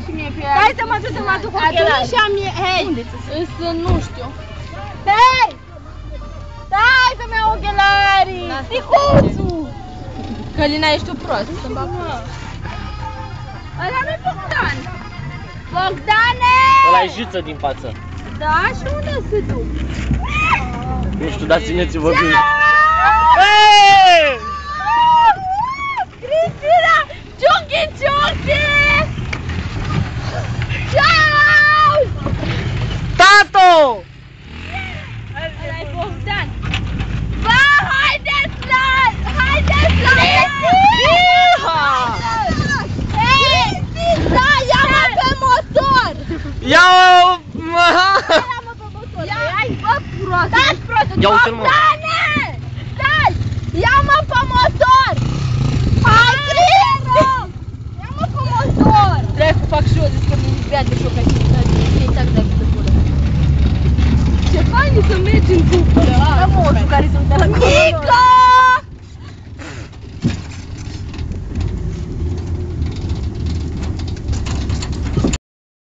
și mie pe Hai să mă duc să mă aduc ochelari. Atunci și-am mie, hei, însă nu știu. Hei! Stai să-mi iau ochelarii! Ticuțul! Călina, ești tu prost, să-mi bag prost. Ăla nu-i Bogdan! Bogdane! Ăla-i jiță din față. Da? Și unde se duc? Nu știu, dar țineți-vă bine. Cristina! Ciunchi, ciunchi! Ciao! Tato! Ăla-i Bogdan! Bă, haideți la... Haideți la... Cristina, ia-mă pe motor! Ia-o! Ia-mă pe motor! Ia-i, bă, prost! Stai, prost! Ia uite-l, mă! Bogdane! Stai! Ia-mă pe motor! Hai, Cristi! Ia-mă pe motor! Trebuie să fac și eu, zic că mi-e bea de șoc aici. Exact de aici de gură. Ce fain e să mergi în cuplă! Moșul care sunt